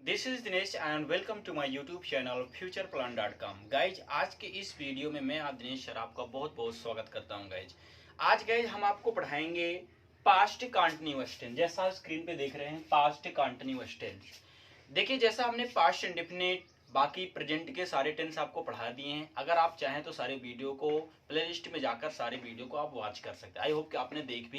This is Dinesh and welcome to my YouTube channel futureplan.com। Guys आज के इस video में मैं आज दिनेश सर आपका बहुत बहुत स्वागत करता हूं। गाइज आज हम आपको पढ़ाएंगे पास्ट कंटीन्यूअस टेंस। जैसा स्क्रीन पे देख रहे हैं पास्ट कंटीन्यूअस टेंस। देखिए जैसा हमने पास्ट इंडेफिनिट बाकी प्रेजेंट के सारे टेंस आपको पढ़ा दिए हैं। अगर आप चाहें तो सारे वीडियो को प्लेलिस्ट में जाकर सारे वीडियो को आप वॉच कर सकते हैं। आई होप कि आपने देख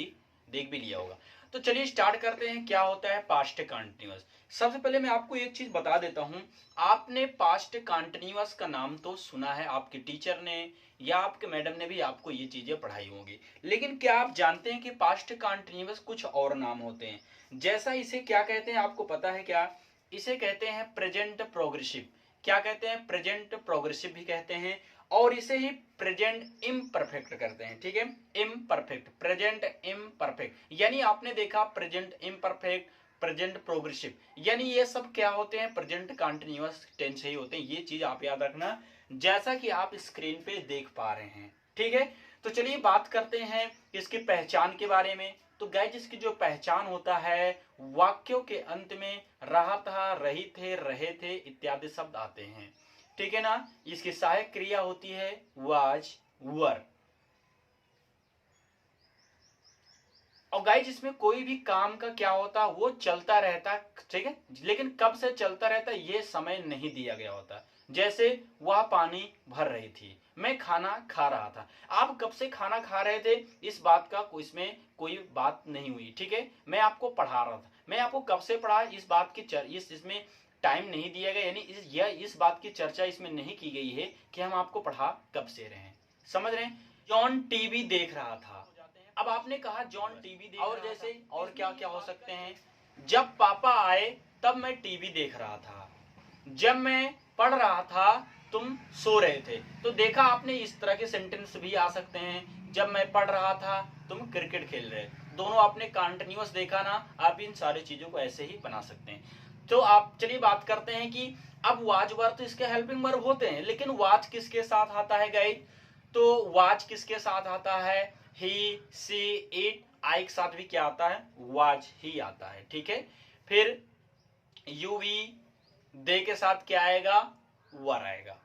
भी लिया होगा। तो चलिए स्टार्ट करते हैं क्या होता है पास्ट कंटीन्यूअस। सबसे पहले मैं आपको एक चीज बता देता हूं। आपने पास्ट कंटीन्यूअस का नाम तो सुना है, आपके टीचर ने या आपके मैडम ने भी आपको ये चीजें पढ़ाई होंगी, लेकिन क्या आप जानते हैं कि पास्ट कंटीन्यूअस कुछ और नाम होते हैं? जैसा इसे क्या कहते हैं आपको पता है क्या? इसे कहते हैं प्रेजेंट प्रोग्रेसिव। क्या कहते हैं? प्रेजेंट प्रोग्रेसिव भी कहते हैं और इसे ही प्रेजेंट इम्परफेक्ट करते हैं। ठीक है, इम्परफेक्ट, प्रेजेंट इम्परफेक्ट। यानी आपने देखा प्रेजेंट इम्परफेक्ट, प्रेजेंट प्रोग्रेसिव, यानी ये सब क्या होते हैं? प्रेजेंट कंटीन्यूअस टेंस ही होते हैं। ये चीज आप याद रखना जैसा कि आप स्क्रीन पे देख पा रहे हैं। ठीक है, तो चलिए बात करते हैं इसकी पहचान के बारे में। तो गाइस इसकी जो पहचान होता है, वाक्यों के अंत में रहा था, रही थे, रहे थे इत्यादि शब्द आते हैं। ठीक है ना। इसकी सहायक क्रिया होती है वाज, वर। और गाइस इसमें कोई भी काम का क्या होता है, वो चलता रहता। ठीक है, लेकिन कब से चलता रहता ये समय नहीं दिया गया होता। जैसे वह पानी भर रही थी, मैं खाना खा रहा था। आप कब से खाना खा रहे थे इस बात का इसमें कोई बात नहीं हुई। ठीक है, मैं आपको पढ़ा रहा था, मैं आपको कब से पढ़ा इस बात की इसमें टाइम नहीं दिया गया, यानी इस बात की चर्चा इसमें नहीं की गई है कि हम आपको पढ़ा कब से रहे हैं। समझ रहे हैं? जॉन टीवी देख रहा था। अब आपने कहा जॉन टीवी देख और जैसे और क्या क्या हो सकते हैं? जब पापा आए तब मैं टीवी देख रहा था, जब मैं पढ़ रहा था तुम सो रहे थे। तो देखा आपने इस तरह के सेंटेंस भी आ सकते हैं। जब मैं पढ़ रहा था तुम क्रिकेट खेल रहे। दोनों आपने कंटिन्यूअस देखा ना। आप इन सारी चीजों को ऐसे ही बना सकते हैं। तो आप चलिए बात करते हैं कि अब वाज वर्ब तो इसके हेल्पिंग वर्ब होते हैं, लेकिन वाज किसके साथ आता है गाइस? तो वाज किसके साथ आता है? ही, सी, इट, आई के साथ भी क्या आता है? वाज ही आता है। ठीक है, फिर यू, वी, दे के साथ क्या आएगा? वर आएगा।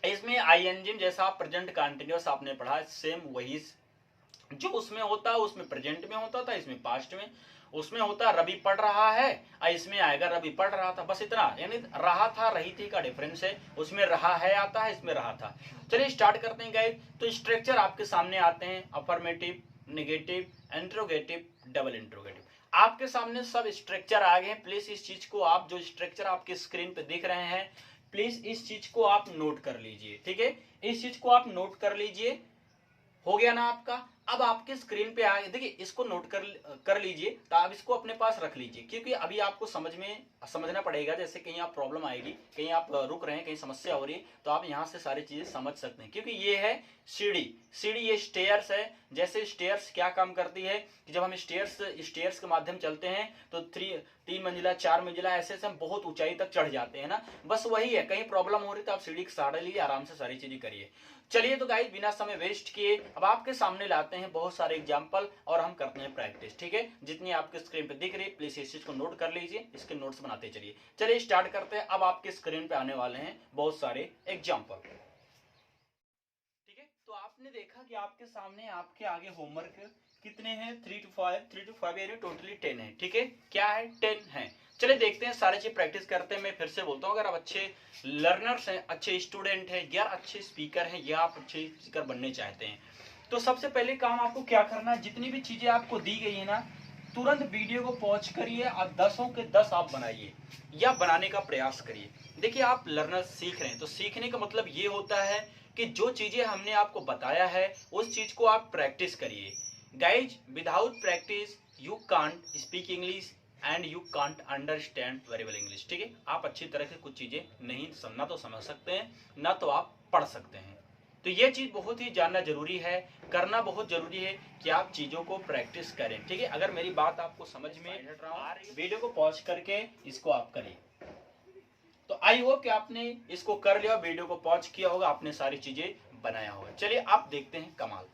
इसमें आईएनजी जैसा प्रेजेंट कंटिन्यूअस आपने पढ़ा, सेम वही जो उसमें होता है उसमें प्रेजेंट में होता था, इसमें पास्ट में। उसमें होता रवि पढ़ रहा है, इसमें आएगा रवि पढ़ रहा था। बस इतना, यानी रहा था रही थी का डिफरेंस है। उसमें रहा है आता है, इसमें रहा था। चलिए स्टार्ट करते हैं गाइस। तो स्ट्रक्चर आपके सामने आते हैं, affirmative, negative, interrogative, double interrogative. आपके सामने सब स्ट्रक्चर आ गए हैं। प्लीज इस चीज को आप जो स्ट्रक्चर आपके स्क्रीन पे दिख रहे हैं, प्लीज इस चीज को आप नोट कर लीजिए। ठीक है, इस चीज को आप नोट कर लीजिए। हो गया ना आपका? अब आपके स्क्रीन पे आ गया। देखिए इसको नोट कर लीजिए, तो आप इसको अपने पास रख लीजिए, क्योंकि अभी आपको समझना पड़ेगा। जैसे कहीं आप प्रॉब्लम आएगी, कहीं आप रुक रहे हैं, कहीं समस्या हो रही है, तो आप यहाँ से सारी चीजें समझ सकते हैं। क्योंकि ये है सीढ़ी। सीढ़ी ये स्टेयर्स है। जैसे स्टेयर्स क्या काम करती है कि जब हम स्टेयर्स के माध्यम चलते हैं तो 3 मंजिला 4 मंजिला ऐसे हम बहुत ऊंचाई तक चढ़ जाते हैं ना। बस वही है, कहीं प्रॉब्लम हो रही तो आप सीढ़ी का सहारा लीजिए, आराम से सारी चीजें करिए। चलिए तो गाइस बिना समय वेस्ट किए अब आपके सामने लाते हैं बहुत सारे एग्जांपल और हम करते हैं प्रैक्टिस। ठीक है, जितनी आपके स्क्रीन पे दिख रही है प्लीज इस चीज को नोट कर लीजिए, इसके नोट्स बनाते चलिए। चलिए स्टार्ट करते हैं। अब आपके स्क्रीन पे आने वाले हैं बहुत सारे एग्जाम्पल। ठीक है, तो आपने देखा कि आपके सामने आपके आगे होमवर्क कितने हैं? 3 to 5 यानी टोटली 10 है। ठीक है, क्या है? 10 है। चलिए देखते हैं, सारी चीज प्रैक्टिस करते हैं। मैं फिर से बोलता हूँ, अगर आप अच्छे लर्नर्स हैं, अच्छे स्टूडेंट हैं या अच्छे स्पीकर हैं या आप अच्छे स्पीकर बनने चाहते हैं, तो सबसे पहले काम आपको क्या करना है, जितनी भी चीजें आपको दी गई है ना, तुरंत वीडियो को पॉज करिए और 10 के 10 आप बनाइए या बनाने का प्रयास करिए। देखिए आप लर्नर सीख रहे हैं, तो सीखने का मतलब ये होता है कि जो चीजें हमने आपको बताया है उस चीज को आप प्रैक्टिस करिए। Guys without practice you can't speak English and you can't understand very well English. ठीक है, आप अच्छी तरह से कुछ चीजें नहीं ना तो समझ सकते हैं, ना तो आप पढ़ सकते हैं। तो ये चीज बहुत ही जानना जरूरी है, करना बहुत जरूरी है कि आप चीजों को प्रैक्टिस करें। ठीक है, अगर मेरी बात आपको समझ में आ रही है, वीडियो को पॉज करके इसको आप करिए। तो आई होप कि आपने इसको कर लिया, वीडियो को पॉज किया होगा, आपने सारी चीजें बनाया होगा। चलिए आप देखते हैं कमाल।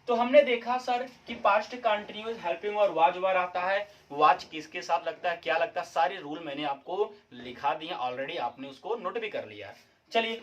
तो हमने देखा सर कि पास्ट कंटिन्यूअस हेल्पिंग और वाज वर आता है, वाज किसके साथ लगता है, क्या लगता है, सारे रूल मैंने आपको लिखा दिए ऑलरेडी, आपने उसको नोट भी कर लिया। चलिए,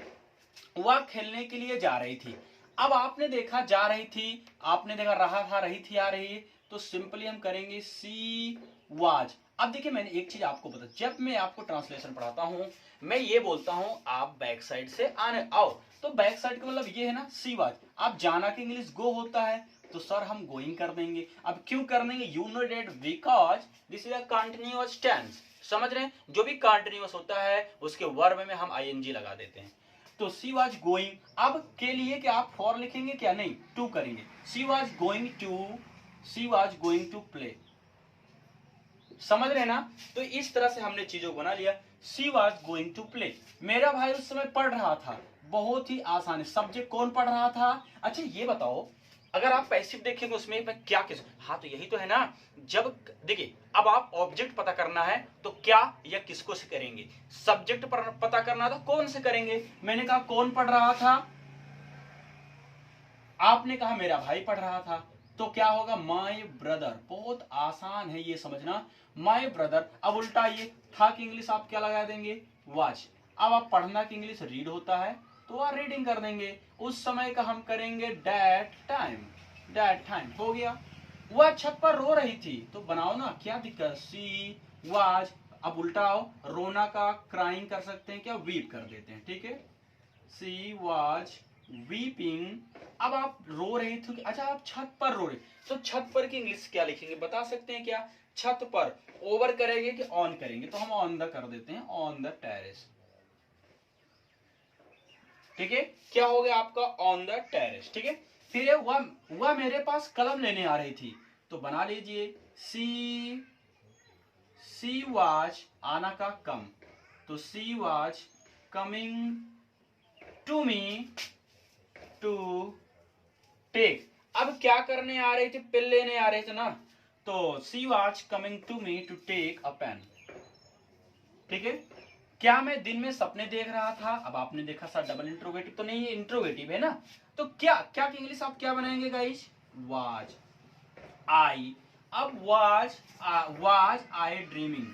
वह खेलने के लिए जा रही थी। अब आपने देखा जा रही थी, आपने देखा रहा था, रही थी, आ रही, तो सिंपली हम करेंगे सी वाज। अब देखिए मैंने एक चीज आपको बता, जब मैं आपको ट्रांसलेशन पढ़ाता हूं मैं ये बोलता हूं आप बैक साइड से आने आओ, तो बैक साइड का मतलब ये है ना सी वाज। आप जाना की इंग्लिश गो होता है, तो सर हम गोइंग कर देंगे। अब क्यों कर देंगे, you know that because this is a continuous tense. समझ रहे हैं, जो भी कंटिन्यूअस होता है उसके वर्ब में हम आईएनजी लगा देते हैं। तो सी वॉज गोइंग, अब के लिए क्या आप फॉर लिखेंगे क्या, नहीं, टू करेंगे। She was going to, she was going to play. समझ रहे ना, तो इस तरह से हमने चीजों को बना लिया। सी वॉज गोइंग टू प्ले, मेरा भाई उस समय पढ़ रहा था, बहुत ही आसान है। सब्जेक्ट कौन पढ़ रहा था। अच्छा ये बताओ, अगर आप पैसिव देखेंगे उसमें मैं क्या किस, हाँ तो यही तो है ना। जब देखिए अब आप ऑब्जेक्ट पता करना है तो क्या या किसको से करेंगे, सब्जेक्ट पर पता करना तो कौन से करेंगे। मैंने कहा कौन पढ़ रहा था, आपने कहा मेरा भाई पढ़ रहा था, तो क्या होगा माय ब्रदर। बहुत आसान है ये समझना, माय ब्रदर। अब उल्टा ये था की इंग्लिश आप क्या लगा देंगे, वॉच। अब आप पढ़ना की इंग्लिश रीड होता है तो आप रीडिंग कर देंगे, उस समय का हम करेंगे दैट टाइम, दैट टाइम हो गया। वह छत पर रो रही थी, तो बनाओ ना, क्या दिक्कत, सी वाज। अब उल्टाओ, रोना का क्राइंग कर सकते हैं क्या, वीप कर देते हैं, ठीक है। She was weeping. अब आप रो रहे थे, अच्छा आप छत पर रो रहे, तो छत पर की इंग्लिश क्या लिखेंगे बता सकते हैं क्या, छत पर। ओवर करेंगे कि ऑन करेंगे, तो हम ऑन द कर देते हैं, ऑन द टेरेस, ठीक है। क्या हो गया आपका ऑन द टेरेस, ठीक है। फिर वह मेरे पास कलम लेने आ रही थी, तो बना लीजिए सी, सी वाज आना का कम, तो she was coming to me to take. अब क्या करने आ रहे थे, पेन लेने आ रहे थे ना, तो she was coming to me to take a pen, ठीक है। क्या मैं दिन में सपने देख रहा था, अब आपने देखा सर डबल इंट्रोगेटिव तो नहीं, ये इंट्रोगेटिव है ना, तो क्या क्या की इंग्लिश आप क्या बनाएंगे गाइस, वाज आई। अब वाज आई ड्रीमिंग,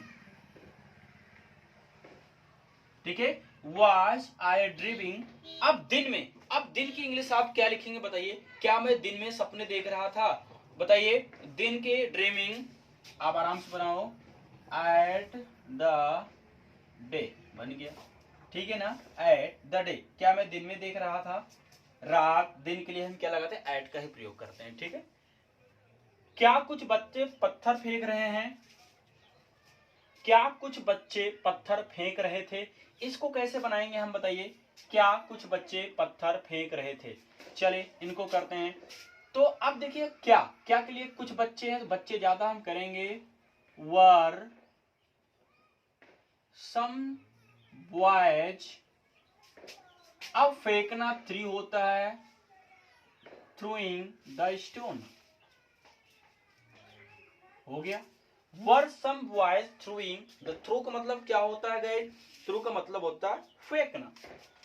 ठीक है, वाज आई ड्रीमिंग। अब दिन में, अब दिन की इंग्लिश आप क्या लिखेंगे बताइए, क्या मैं दिन में सपने देख रहा था, बताइए दिन के ड्रीमिंग, आप आराम से बनाओ, एट द डे, बन गया, ठीक है ना, एट द डे, क्या मैं दिन में देख रहा था, रात, दिन के लिए हम क्या लगाते हैं, एट का ही प्रयोग करते हैं, ठीक है। क्या कुछ बच्चे पत्थर फेंक रहे हैं, क्या कुछ बच्चे पत्थर फेंक रहे थे, इसको कैसे बनाएंगे हम बताइए, क्या कुछ बच्चे पत्थर फेंक रहे थे। चले इनको करते हैं, तो अब देखिए क्या क्या के लिए कुछ बच्चे हैं, तो बच्चे ज्यादा हम करेंगे वर सम बॉयज। अब फेंकना थ्री होता है, थ्रोइंग द स्टोन, हो गया। Were some boys throwing the, throw का मतलब क्या होता है गाइस, थ्रो का मतलब होता है फेंकना।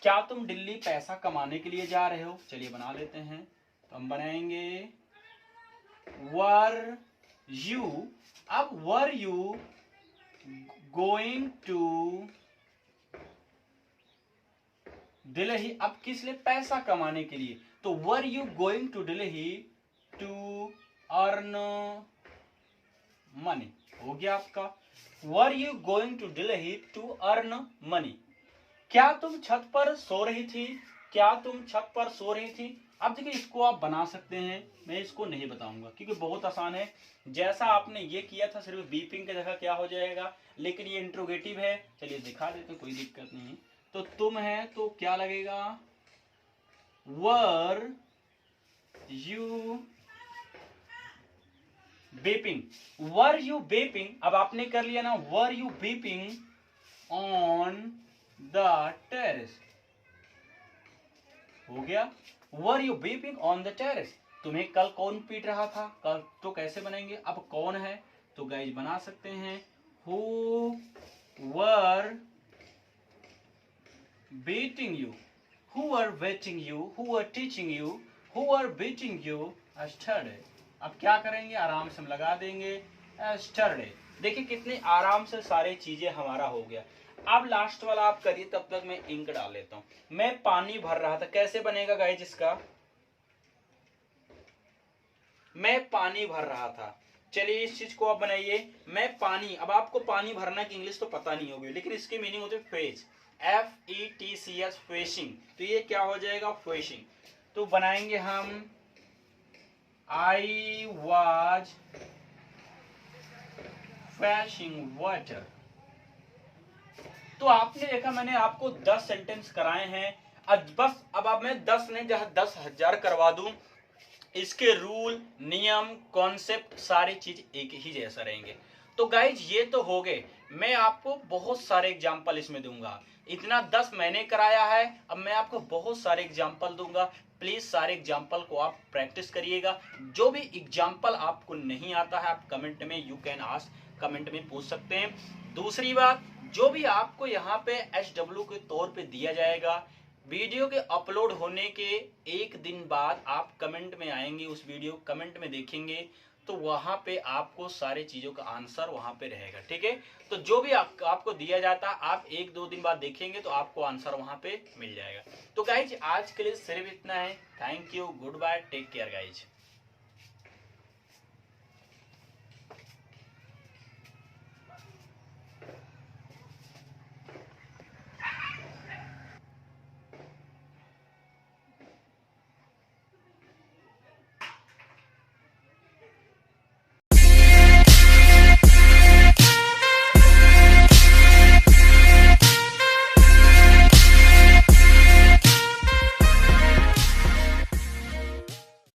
क्या तुम दिल्ली पैसा कमाने के लिए जा रहे हो, चलिए बना लेते हैं, तो हम बनाएंगे वर यू। अब where you going to Delhi, अब किस लिए, पैसा कमाने के लिए, तो where you going to Delhi to earn money, हो गया आपका, where you going to Delhi to earn money. क्या तुम छत पर सो रही थी, क्या तुम छत पर सो रही थी। अब देखिए इसको आप बना सकते हैं, मैं इसको नहीं बताऊंगा क्योंकि बहुत आसान है, जैसा आपने ये किया था सिर्फ बीपिंग की जगह क्या हो जाएगा, लेकिन ये इंट्रोगेटिव है, चलिए दिखा देते हैं, कोई दिक्कत नहीं। तो तुम है तो क्या लगेगा, वर यू बेपिंग, वर यू बेपिंग। अब आपने कर लिया ना, were you beeping on the terrace, हो गया, were you beeping on the terrace. तुम्हें कल कौन पीट रहा था, कल, तो कैसे बनेंगे, अब कौन है, तो गाइज बना सकते हैं who were beating you, who are beating you, who are teaching you, who are beating you, yesterday. अब क्या करेंगे, आराम से हम लगा देंगे यस्टरडे। देखिए कितने आराम से सारी चीजें हमारा हो गया। अब लास्ट वाला आप करिए, तब तक मैं इंक डाल लेता हूं। मैं पानी भर रहा था, कैसे बनेगा गाइस इसका, मैं पानी भर रहा था। चलिए इस चीज को आप बनाइए, मैं पानी। अब आपको पानी भरना की इंग्लिश तो पता नहीं होगी, लेकिन इसकी मीनिंग होती है फेज, FETCH, फेशिंग। तो ये क्या हो जाएगा, फेशिंग। तो बनाएंगे हम आई वॉज फैशिंग वाटर। तो आपने देखा, मैंने आपको 10 सेंटेंस कराए हैं। अब मैं 10 नहीं, जहां 10,000 करवा दूं, इसके रूल, नियम, कॉन्सेप्ट सारी चीज एक ही जैसा रहेंगे। तो गाइज ये तो हो गए, मैं आपको बहुत सारे एग्जाम्पल इसमें दूंगा। इतना 10 मैंने कराया है, अब मैं आपको बहुत सारे एग्जाम्पल दूंगा। प्लीज सारे एग्जाम्पल को आप प्रैक्टिस करिएगा। जो भी एग्जाम्पल आपको नहीं आता है, आप कमेंट में यू कैन आस्क, कमेंट में पूछ सकते हैं। दूसरी बात, जो भी आपको यहाँ पे SW के तौर पे दिया जाएगा, वीडियो के अपलोड होने के एक दिन बाद आप कमेंट में आएंगे, उस वीडियो कमेंट में देखेंगे, तो वहां पे आपको सारी चीजों का आंसर वहां पे रहेगा। ठीक है, तो जो भी आपको दिया जाता, आप 1-2 दिन बाद देखेंगे तो आपको आंसर वहां पे मिल जाएगा। तो गाइज आज के लिए सिर्फ इतना है। Thank you, good bye, take care guys.